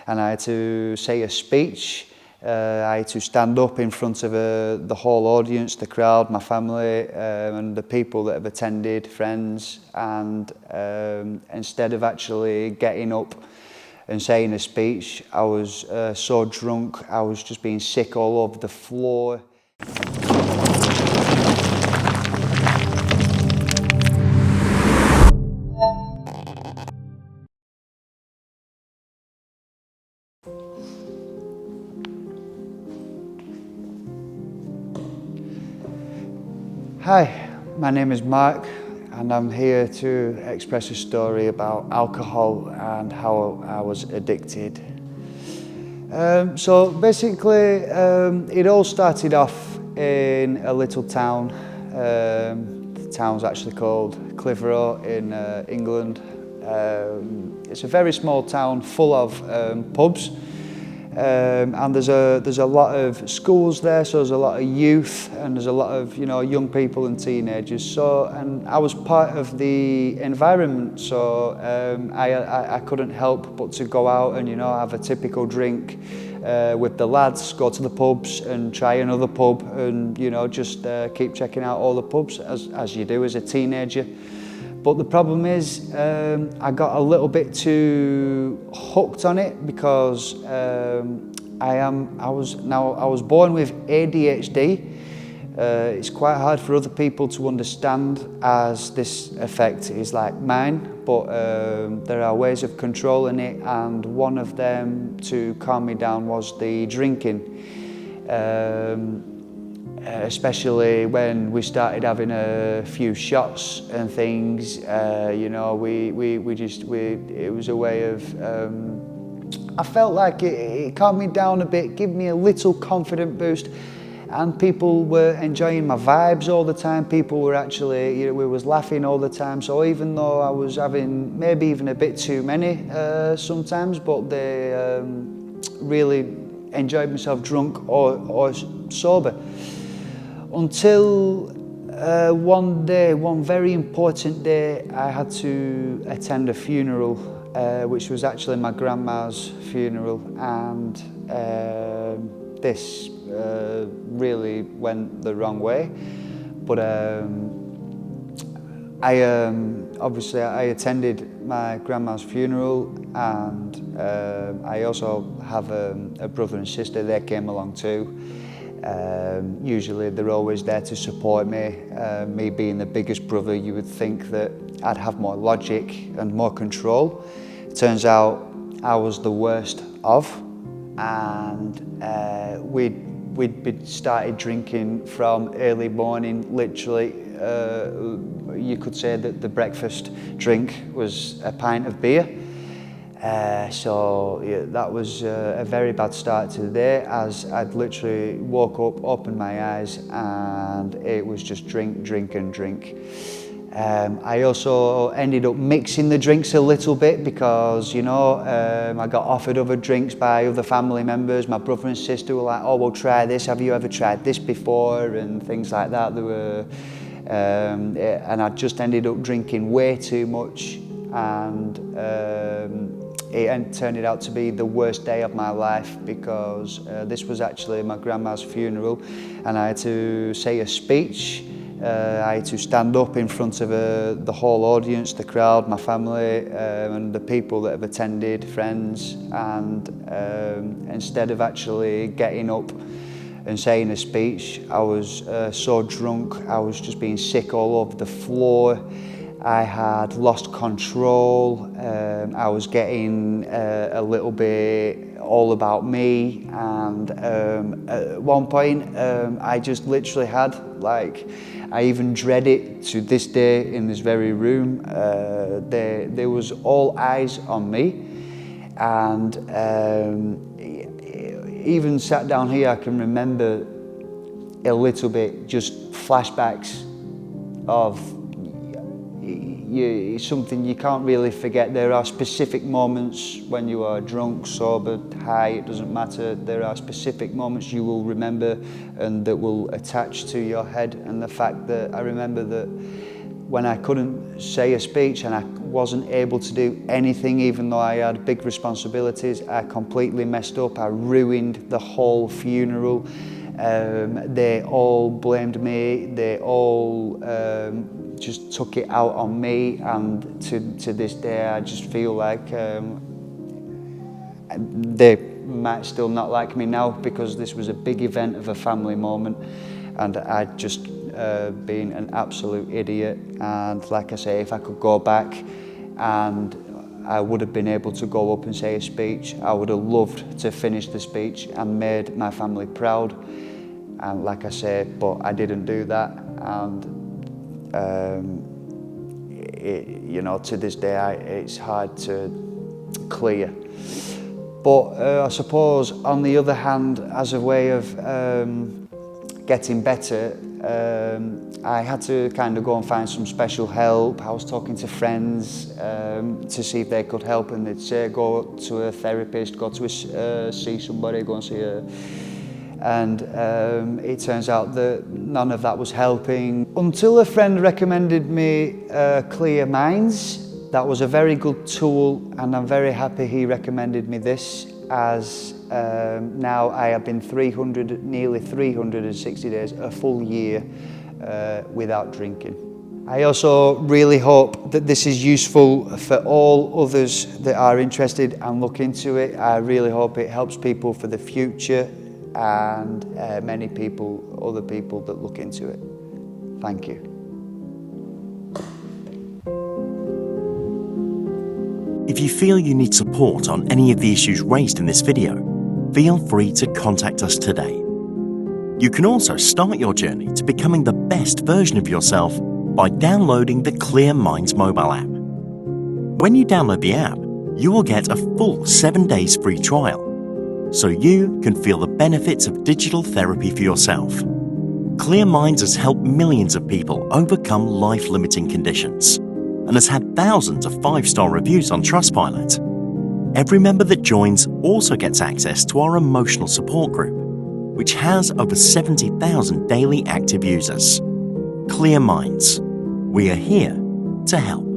and I had to say a speech. I had to stand up in front of the whole audience, the crowd, my family, and the people that have attended, friends, and instead of actually getting up and saying a speech, I was so drunk, I was just being sick all over the floor. Hi, my name is Mark, and I'm here to express a story about alcohol and how I was addicted. So basically, it all started off in a little town. The town's actually called Clitheroe in England. It's a very small town full of pubs. And there's a lot of schools there, so there's a lot of youth, and there's a lot of young people and teenagers. So, and I was part of the environment, so I couldn't help but to go out and have a typical drink with the lads, go to the pubs and try another pub, and just keep checking out all the pubs as you do as a teenager. But the problem is, I got a little bit too hooked on it because I was born with ADHD. It's quite hard for other people to understand, as this effect is like mine, but there are ways of controlling it, and one of them to calm me down was the drinking. Especially when we started having a few shots and things, it was a way of, I felt like it calmed me down a bit, gave me a little confident boost, and people were enjoying my vibes all the time. People were actually, we was laughing all the time. So even though I was having maybe even a bit too many sometimes, but they really enjoyed myself drunk or sober. Until one very important day, I had to attend a funeral, which was actually my grandma's funeral, and this really went the wrong way. But obviously I attended my grandma's funeral, and I also have a brother and sister. They came along too. Usually they're always there to support me. Me being the biggest brother, you would think that I'd have more logic and more control. It turns out I was the worst of, and we'd started drinking from early morning. Literally, you could say that the breakfast drink was a pint of beer. So yeah, that was a very bad start to the day, as I'd literally woke up, opened my eyes, and it was just drink, drink and drink. I also ended up mixing the drinks a little bit because, I got offered other drinks by other family members. My brother and sister were like, "Oh, we'll try this. Have you ever tried this before?" and things like that. They were, and I just ended up drinking way too much, and it turned out to be the worst day of my life, because this was actually my grandma's funeral, and I had to say a speech. I had to stand up in front of the whole audience, the crowd, my family, and the people that have attended, friends, and instead of actually getting up and saying a speech, I was so drunk, I was just being sick all over the floor. I had lost control. I was getting a little bit all about me, and at one point I just literally had, I even dread it to this day in this very room. There was all eyes on me, and even sat down here, I can remember a little bit, just flashbacks of something you can't really forget. There are specific moments when you are drunk, sober, high, it doesn't matter. There are specific moments you will remember and that will attach to your head. And the fact that I remember that when I couldn't say a speech and I wasn't able to do anything even though I had big responsibilities. I completely messed up. I ruined the whole funeral. They all blamed me. They all just took it out on me, and to this day I just feel like they might still not like me now, because this was a big event of a family moment and I'd just been an absolute idiot. And like I say, if I could go back and I would have been able to go up and say a speech, I would have loved to finish the speech and made my family proud. And like I say, but I didn't do that, and you know, to this day it's hard to clear. But I suppose on the other hand, as a way of getting better, I had to kind of go and find some special help. I was talking to friends to see if they could help, and they'd say go to a therapist, go to see somebody, go and see a... And it turns out that none of that was helping, until a friend recommended me Clear Minds. That was a very good tool, and I'm very happy he recommended me this, as now I have been nearly 360 days, a full year without drinking. I also really hope that this is useful for all others that are interested and look into it. I really hope it helps people for the future, and many people, other people that look into it. Thank you. If you feel you need support on any of the issues raised in this video, feel free to contact us today. You can also start your journey to becoming the best version of yourself by downloading the Clear Minds mobile app. When you download the app, you will get a full 7 days free trial, so you can feel the benefits of digital therapy for yourself. Clear Minds has helped millions of people overcome life-limiting conditions and has had thousands of 5-star reviews on Trustpilot. Every member that joins also gets access to our emotional support group, which has over 70,000 daily active users. Clear Minds. We are here to help.